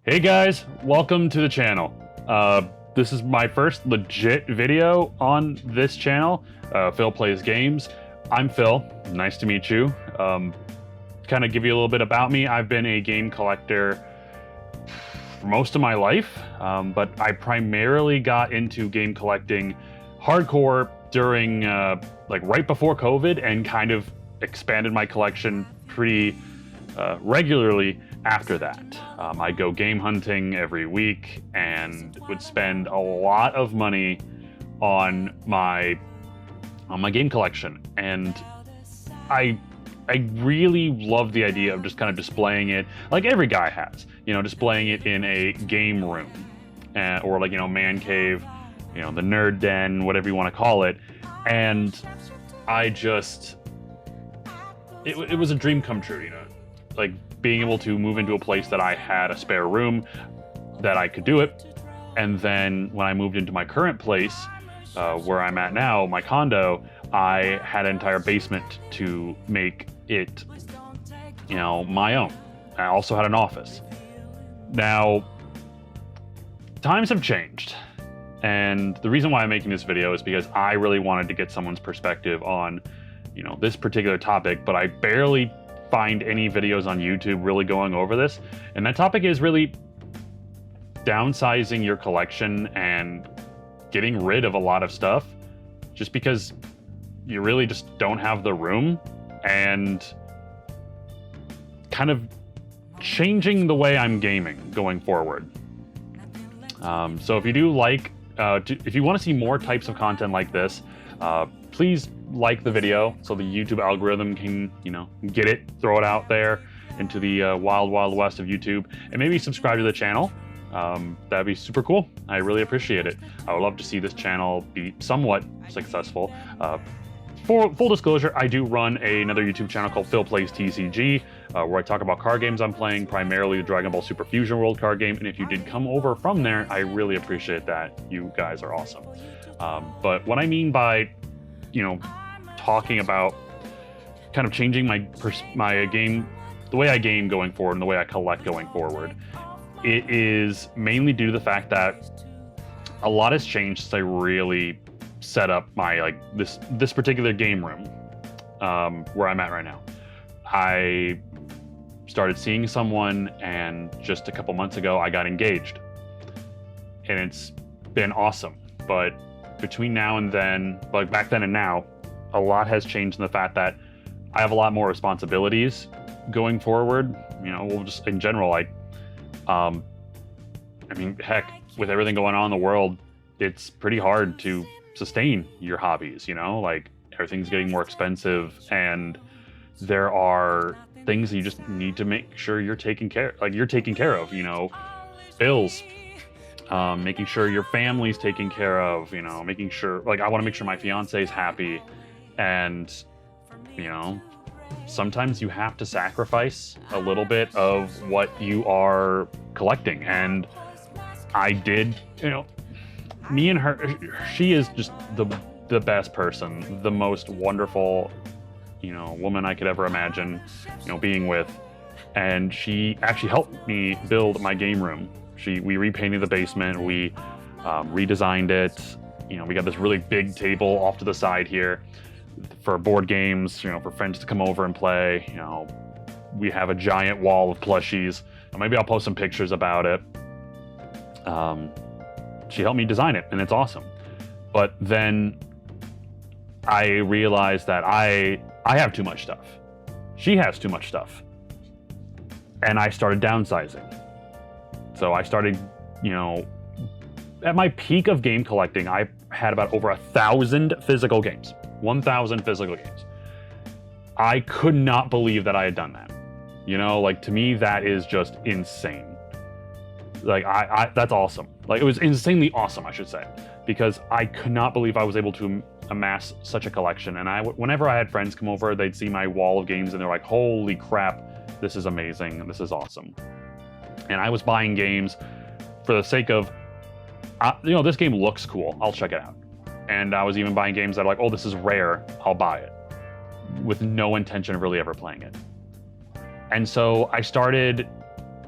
Hey guys, welcome to the channel. This is my first legit video on this channel, Phil Plays Games. I'm Phil, nice to meet you. Kind of give you a little bit about me. I've been a game collector for most of my life, but I primarily got into game collecting hardcore during like right before COVID, and kind of expanded my collection pretty regularly after that. I go game hunting every week and would spend a lot of money on my game collection, and I really love the idea of just kind of displaying it like every guy has, displaying it in a game room, or like, man cave, the nerd den, whatever you want to call it. And it was a dream come true, like being able to move into a place that I had a spare room that I could do it. And then when I moved into my current place, where I'm at now, my condo, I had an entire basement to make it, my own. I also had an office. Now, times have changed. And the reason why I'm making this video is because I really wanted to get someone's perspective on, this particular topic, but I barely find any videos on YouTube really going over this. And that topic is really downsizing your collection and getting rid of a lot of stuff just because you really just don't have the room, and kind of changing the way I'm gaming going forward. So if you do like, if you want to see more types of content like this, please like the video so the YouTube algorithm can, get it, throw it out there into the wild west of YouTube, and maybe subscribe to the channel. That'd be super cool. I really appreciate it. I would love to see this channel be somewhat successful. For full disclosure, I do run another YouTube channel called Phil Plays TCG, where I talk about card games I'm playing, primarily the Dragon Ball Super Fusion World card game. And if you did come over from there, I really appreciate that. You guys are awesome. But what I mean by, talking about kind of changing my game, the way I game going forward and the way I collect going forward, it is mainly due to the fact that a lot has changed since I really set up my this particular game room, where I'm at right now. I started seeing someone, and just a couple months ago I got engaged, and it's been awesome. But between now and then, like back then and now, a lot has changed in the fact that I have a lot more responsibilities going forward. Just in general, like, heck, with everything going on in the world, it's pretty hard to sustain your hobbies, like everything's getting more expensive, and there are things that you just need to make sure you're taking care of, bills, making sure your family's taken care of, making sure, like, I want to make sure my fiance is happy. And, sometimes you have to sacrifice a little bit of what you are collecting. And I did, me and her, she is just the best person, the most wonderful, woman I could ever imagine, being with. And she actually helped me build my game room. We repainted the basement, we redesigned it. We got this really big table off to the side here for board games, for friends to come over and play. We have a giant wall of plushies. Maybe I'll post some pictures about it. She helped me design it, and it's awesome. But then I realized that I have too much stuff. She has too much stuff. And I started downsizing. So I started, at my peak of game collecting, I had about over 1,000 physical games. 1,000 physical games. I could not believe that I had done that. To me, that is just insane. Like, that's awesome. Like, it was insanely awesome, I should say, because I could not believe I was able to amass such a collection. And whenever I had friends come over, they'd see my wall of games and they're like, holy crap, this is amazing. This is awesome. And I was buying games for the sake of, this game looks cool, I'll check it out. And I was even buying games that are like, oh, this is rare, I'll buy it, with no intention of really ever playing it. And so I started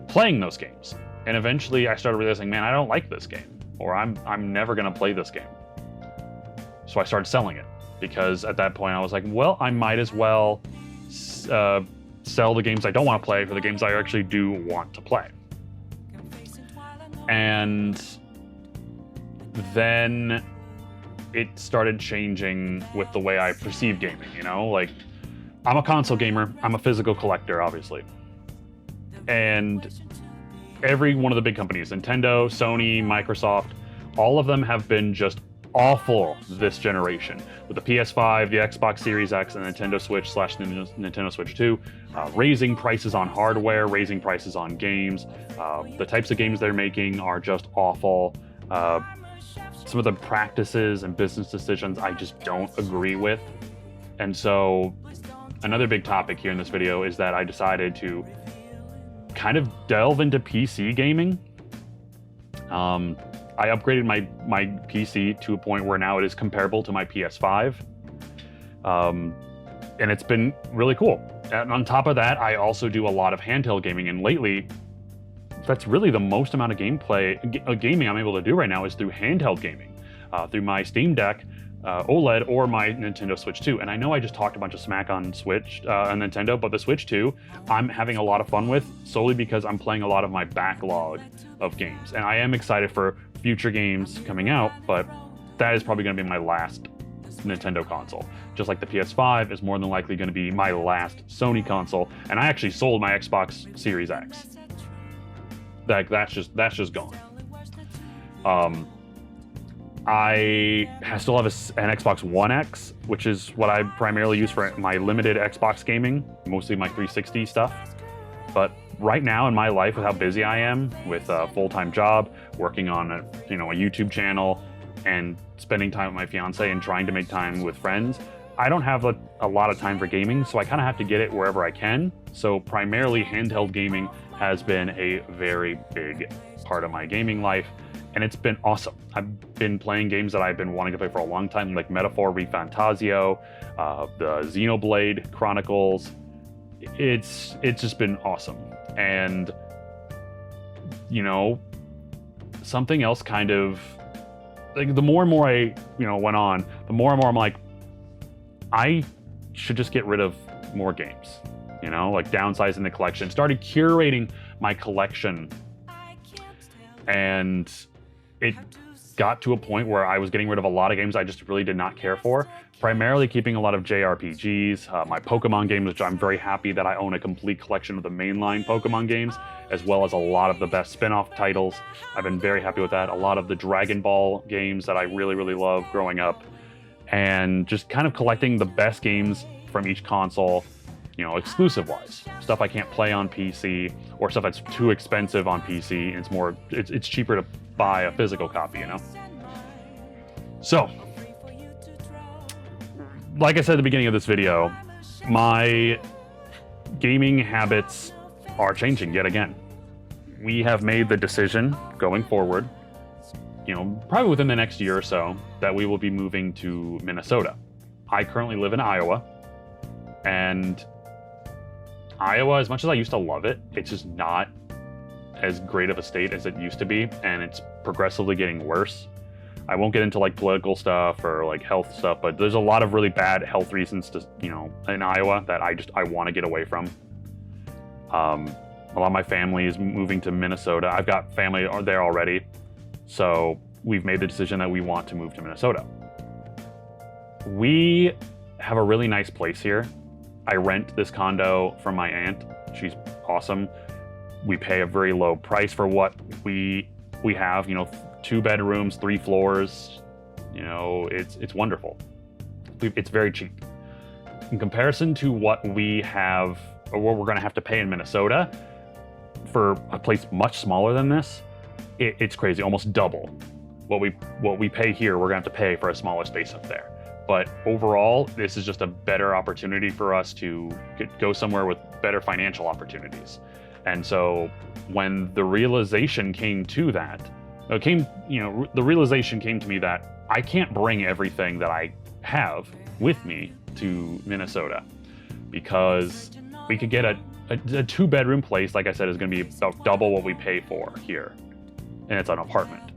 playing those games. And eventually I started realizing, man, I don't like this game, or I'm never gonna play this game. So I started selling it, because at that point I was like, well, I might as well sell the games I don't want to play for the games I actually do want to play. And then it started changing with the way I perceive gaming, you know? Like, I'm a console gamer, I'm a physical collector, obviously. And every one of the big companies, Nintendo, Sony, Microsoft, all of them have been just awful this generation. With the PS5, the Xbox Series X, and Nintendo Switch / Nintendo Switch 2, raising prices on hardware, raising prices on games. The types of games they're making are just awful. Some of the practices and business decisions I just don't agree with. And so another big topic here in this video is that I decided to kind of delve into PC gaming. I upgraded my PC to a point where now it is comparable to my PS5. And it's been really cool. And on top of that, I also do a lot of handheld gaming, and lately, that's really the most amount of gaming I'm able to do right now is through handheld gaming, through my Steam Deck, OLED, or my Nintendo Switch 2. And I know I just talked a bunch of smack on Switch, on Nintendo, but the Switch 2, I'm having a lot of fun with, solely because I'm playing a lot of my backlog of games. And I am excited for future games coming out, but that is probably going to be my last Nintendo console. Just like the PS5 is more than likely going to be my last Sony console. And I actually sold my Xbox Series X. That's just gone. I still have an Xbox One X, which is what I primarily use for my limited Xbox gaming, mostly my 360 stuff. But right now in my life, with how busy I am with a full-time job, working on a YouTube channel, and spending time with my fiance and trying to make time with friends, I don't have a lot of time for gaming, so I kind of have to get it wherever I can. So primarily handheld gaming has been a very big part of my gaming life, and it's been awesome. I've been playing games that I've been wanting to play for a long time, like Metaphor ReFantazio, the Xenoblade Chronicles. It's just been awesome. And, something else kind of, like, the more and more I, went on, the more and more I'm like, I should just get rid of more games, like downsizing the collection, started curating my collection. And it got to a point where I was getting rid of a lot of games I just really did not care for, primarily keeping a lot of JRPGs, my Pokemon games, which I'm very happy that I own a complete collection of the mainline Pokemon games, as well as a lot of the best spin-off titles. I've been very happy with that. A lot of the Dragon Ball games that I really, really loved growing up, and just kind of collecting the best games from each console, exclusive-wise. Stuff I can't play on PC, or stuff that's too expensive on PC, and it's cheaper to buy a physical copy, So, like I said at the beginning of this video, my gaming habits are changing yet again. We have made the decision going forward, probably within the next year or so, that we will be moving to Minnesota. I currently live in Iowa, and Iowa, as much as I used to love it, it's just not as great of a state as it used to be, and it's progressively getting worse. I won't get into like political stuff or like health stuff, but there's a lot of really bad health reasons to, in Iowa that I want to get away from. A lot of my family is moving to Minnesota. I've got family there already, so we've made the decision that we want to move to Minnesota. We have a really nice place here. I rent this condo from my aunt. She's awesome. We pay a very low price for what we have, 2 bedrooms, 3 floors. It's wonderful. It's very cheap. In comparison to what we have, or what we're gonna have to pay in Minnesota, for a place much smaller than this, it's crazy, almost double. What we pay here, we're gonna have to pay for a smaller space up there. But overall, this is just a better opportunity for us to go somewhere with better financial opportunities. And so when the realization came to that, the realization came to me that I can't bring everything that I have with me to Minnesota, because we could get a 2-bedroom place, like I said, is going to be about double what we pay for here, and it's an apartment.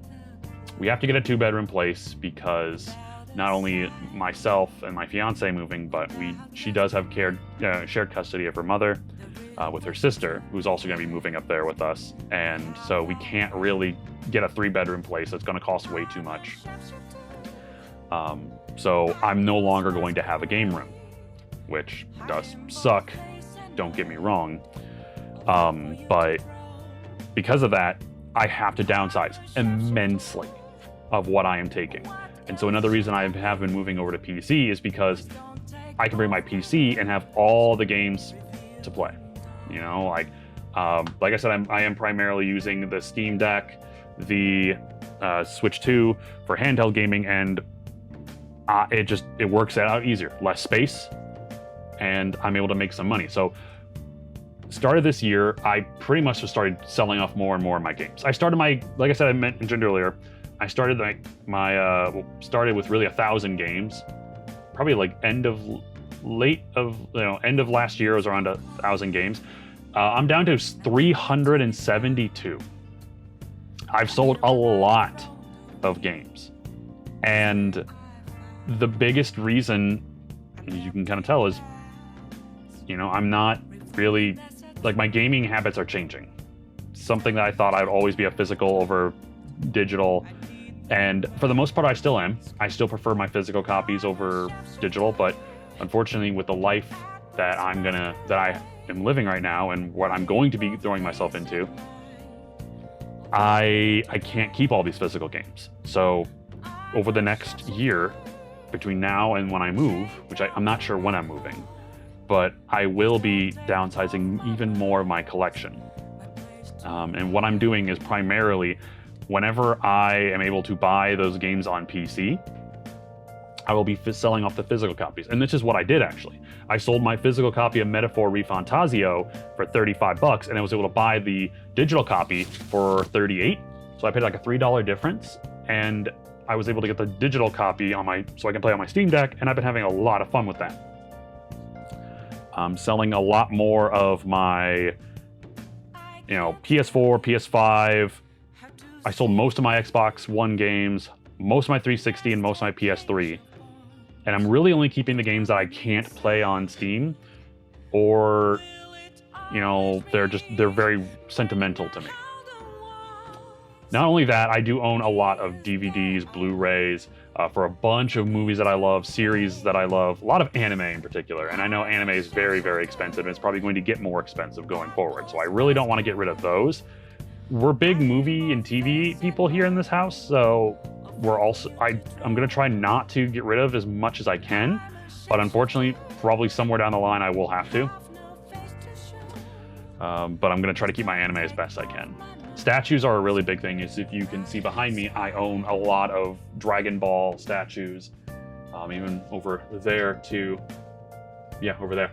We have to get a 2-bedroom place because not only myself and my fiance moving, but she does have shared custody of her mother with her sister, who's also going to be moving up there with us, and so we can't really get a 3-bedroom place. It's going to cost way too much. So I'm no longer going to have a game room, which does suck, don't get me wrong. But because of that, I have to downsize immensely of what I am taking. And so another reason I have been moving over to PC is because I can bring my PC and have all the games to play. You know, like I said, I am primarily using the Steam Deck, the Switch 2 for handheld gaming, and it works out easier, less space, and I'm able to make some money. So started this year, I pretty much just started selling off more and more of my games. I started like I said, I mentioned earlier, I started started with really 1,000 games, probably like end of last year. It was around 1,000 games. I'm down to 372. I've sold a lot of games, and the biggest reason, as you can kind of tell, is, I'm not really, like, my gaming habits are changing. Something that I thought I'd always be a physical over digital, and for the most part I still am. I still prefer my physical copies over digital, but unfortunately with the life that I am living right now and what I'm going to be throwing myself into, I can't keep all these physical games. So over the next year, between now and when I move, which I'm not sure when I'm moving, but I will be downsizing even more of my collection. And what I'm doing is primarily, whenever I am able to buy those games on PC, I will be selling off the physical copies. And this is what I did, actually. I sold my physical copy of Metaphor ReFantazio for $35, and I was able to buy the digital copy for $38. So I paid like a $3 difference, and I was able to get the digital copy so I can play on my Steam Deck, and I've been having a lot of fun with that. I'm selling a lot more of my, PS4, PS5. I sold most of my Xbox One games, most of my 360, and most of my PS3. And I'm really only keeping the games that I can't play on Steam, or, they're very sentimental to me. Not only that, I do own a lot of DVDs, Blu-rays, for a bunch of movies that I love, series that I love, a lot of anime in particular. And I know anime is very, very expensive, and it's probably going to get more expensive going forward. So I really don't want to get rid of those. We're big movie and TV people here in this house, so I'm going to try not to get rid of as much as I can, but unfortunately, probably somewhere down the line I will have to. But I'm going to try to keep my anime as best I can. Statues are a really big thing. As if you can see behind me, I own a lot of Dragon Ball statues, even over there too. Yeah, over there.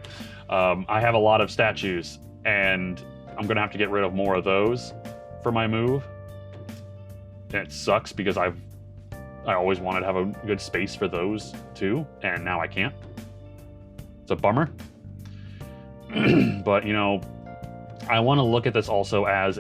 I have a lot of statues, and I'm going to have to get rid of more of those for my move. And it sucks because I always wanted to have a good space for those too, and now I can't. It's a bummer. But, I want to look at this also as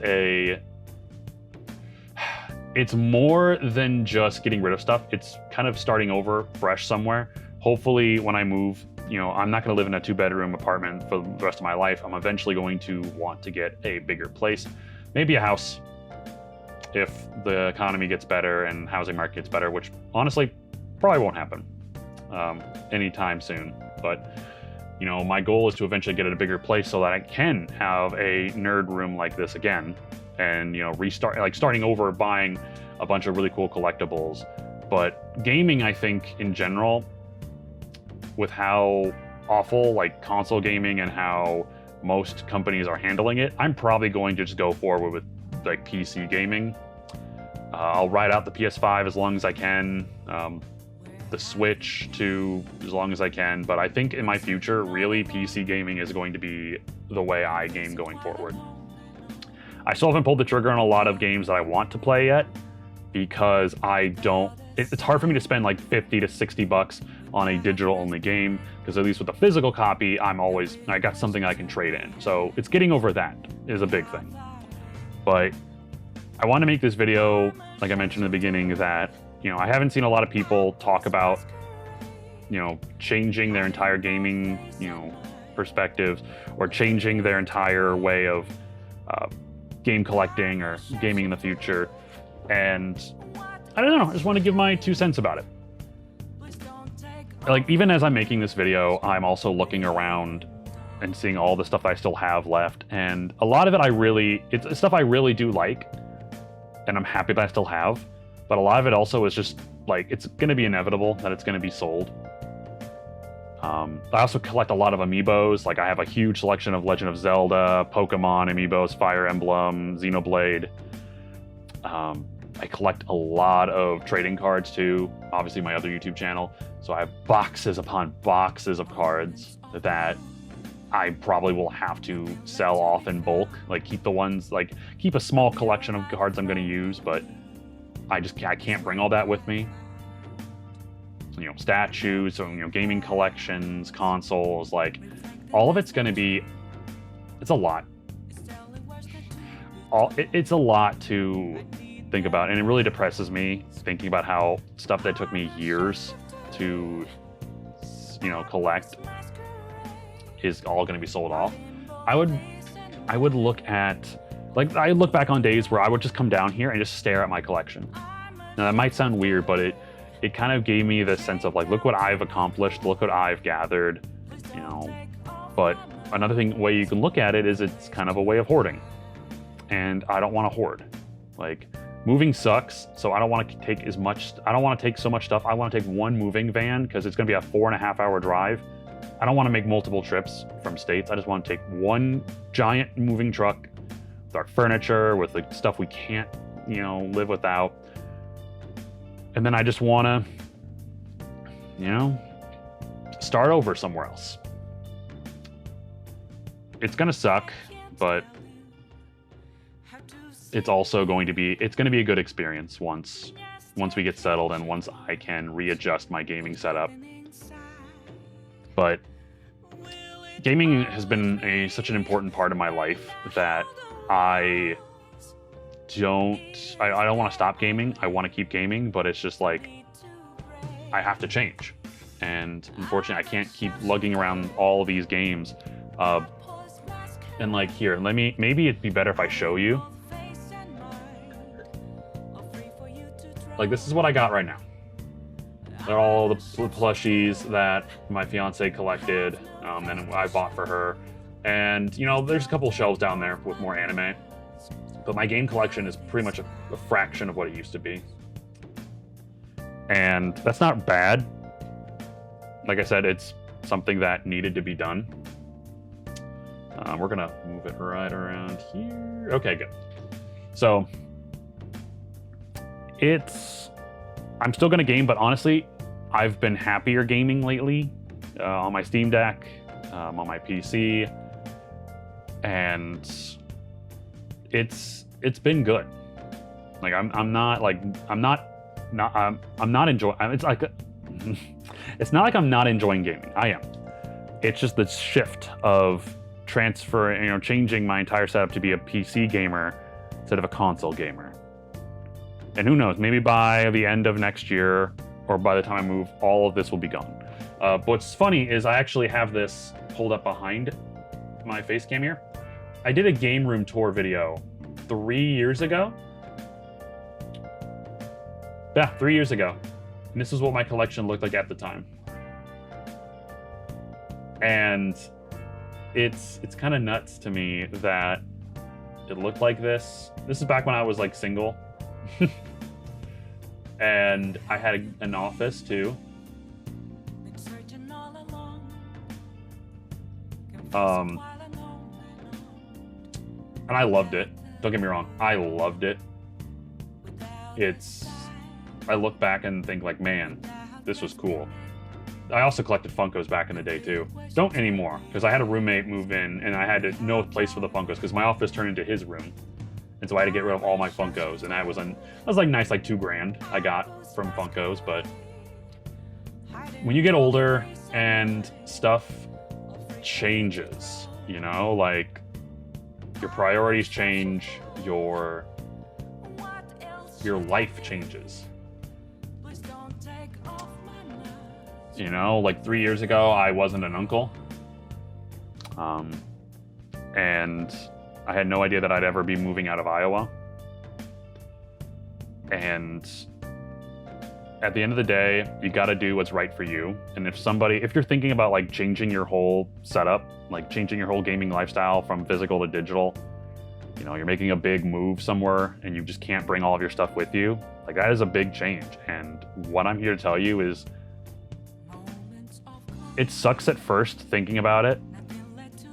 it's more than just getting rid of stuff. It's kind of starting over fresh somewhere. Hopefully when I move, I'm not going to live in a 2-bedroom apartment for the rest of my life. I'm eventually going to want to get a bigger place, maybe a house, if the economy gets better and housing market gets better, which honestly probably won't happen anytime soon. But my goal is to eventually get a bigger place so that I can have a nerd room like this again, and starting over, buying a bunch of really cool collectibles. But gaming, I think in general, with how awful like console gaming and how most companies are handling it, I'm probably going to just go forward with like PC gaming. I'll ride out the PS5 as long as I can, the Switch too, as long as I can. But I think in my future, really, PC gaming is going to be the way I game going forward. I still haven't pulled the trigger on a lot of games that I want to play yet, because I don't it's hard for me to spend like 50 to 60 bucks on a digital only game, because at least with a physical copy, I got something I can trade in. So it's getting over that is a big thing. But I want to make this video, like I mentioned in the beginning, that, you know, I haven't seen a lot of people talk about, you know, changing their entire gaming, you know, perspectives, or changing their entire way of game collecting or gaming in the future. And I don't know, I just want to give my 2 cents about it. Like, even as I'm making this video, I'm also looking around and seeing all the stuff I still have left. And a lot of it it's stuff I really do like, and I'm happy that I still have. But a lot of it also is just, like, it's going to be inevitable that it's going to be sold. I also collect a lot of amiibos. Like, I have a huge selection of Legend of Zelda, Pokemon amiibos, Fire Emblem, Xenoblade. I collect a lot of trading cards too, obviously my other YouTube channel. So I have boxes upon boxes of cards that I probably will have to sell off in bulk. Like, keep a small collection of cards I'm going to use, but I can't bring all that with me. You know, statues, so, you know, gaming collections, consoles, like, all of it's going to be, it's a lot. It's a lot to think about, and it really depresses me thinking about how stuff that took me years to, you know, collect is all going to be sold off. I would look at, like, I look back on days where I would just come down here and just stare at my collection. Now that might sound weird, but it kind of gave me the sense of, like, look what I've accomplished, look what I've gathered, you know. But another way you can look at it is it's kind of a way of hoarding, and I don't want to hoard. Like, moving sucks, so I don't want to take so much stuff. I want to take one moving van, because it's going to be a 4.5-hour drive. I don't want to make multiple trips from states. I just want to take one giant moving truck with our furniture, with the stuff we can't, you know, live without. And then I just want to, you know, start over somewhere else. It's going to suck, but it's also going to be a good experience once we get settled and once I can readjust my gaming setup. But gaming has been such an important part of my life that I don't want to stop gaming. I want to keep gaming, but it's just like, I have to change. And unfortunately, I can't keep lugging around all of these games. And like, here, maybe it'd be better if I show you. Like, this is what I got right now. They're all the plushies that my fiance collected, and I bought for her. And, you know, there's a couple shelves down there with more anime. But my game collection is pretty much a fraction of what it used to be. And that's not bad. Like I said, it's something that needed to be done. We're gonna move it right around here. Okay, good. So, I'm still gonna game, but honestly, I've been happier gaming lately on my Steam Deck, on my PC, and it's been good. Like, I'm not enjoying. It's not like I'm not enjoying gaming. I am. It's just the shift of changing my entire setup to be a PC gamer instead of a console gamer. And who knows? Maybe by the end of next year, or by the time I move, all of this will be gone. What's funny is I actually have this pulled up behind my face cam here. I did a game room tour video 3 years ago. Yeah, 3 years ago. And this is what my collection looked like at the time. And it's kind of nuts to me that it looked like this. This is back when I was like single. And I had an office too. And I loved it. Don't get me wrong, I loved it. I look back and think like, man, this was cool. I also collected Funkos back in the day too. Don't anymore, because I had a roommate move in and I had no place for the Funkos because my office turned into his room. And so I had to get rid of all my Funkos, and that was like nice, like $2,000 I got from Funkos. But when you get older and stuff changes, you know, like your priorities change, your life changes. You know, like 3 years ago, I wasn't an uncle. And I had no idea that I'd ever be moving out of Iowa. And at the end of the day, you got to do what's right for you. And if you're thinking about like changing your whole setup, like changing your whole gaming lifestyle from physical to digital, you know, you're making a big move somewhere and you just can't bring all of your stuff with you, like that is a big change. And what I'm here to tell you is it sucks at first thinking about it,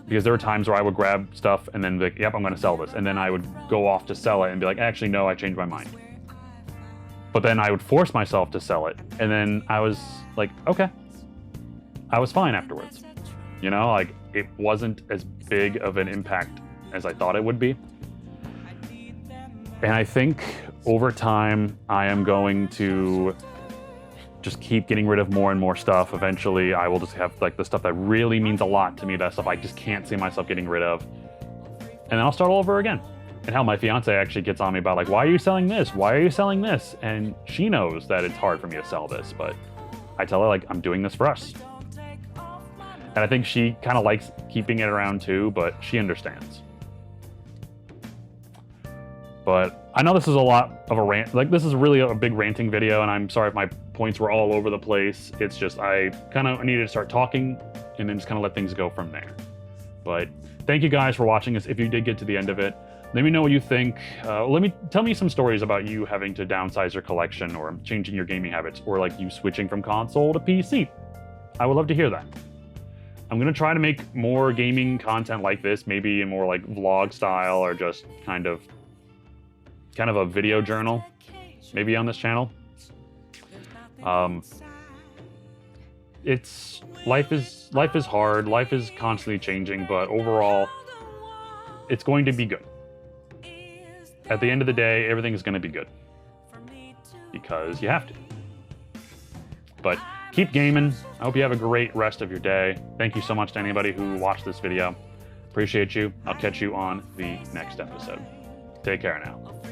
because there were times where I would grab stuff and then be like, yep, I'm going to sell this. And then I would go off to sell it and be like, actually, no, I changed my mind. But then I would force myself to sell it. And then I was like, okay, I was fine afterwards. You know, like it wasn't as big of an impact as I thought it would be. And I think over time, I am going to just keep getting rid of more and more stuff. Eventually, I will just have like the stuff that really means a lot to me, that stuff I just can't see myself getting rid of. And then I'll start all over again. And how my fiance actually gets on me about like, why are you selling this? Why are you selling this? And she knows that it's hard for me to sell this, but I tell her like, I'm doing this for us. And I think she kind of likes keeping it around too, but she understands. But I know this is a lot of a rant, like this is really a big ranting video, and I'm sorry if my points were all over the place. It's just, I kind of needed to start talking and then just kind of let things go from there. But thank you guys for watching this. If you did get to the end of it, let me know what you think. Tell me some stories about you having to downsize your collection or changing your gaming habits, or like you switching from console to PC. I would love to hear that. I'm gonna try to make more gaming content like this, maybe in more like vlog style, or just kind of a video journal, maybe on this channel. Life is hard. Life is constantly changing, but overall, it's going to be good. At the end of the day, everything is going to be good because you have to. But keep gaming. I hope you have a great rest of your day. Thank you so much to anybody who watched this video. Appreciate you. I'll catch you on the next episode. Take care now.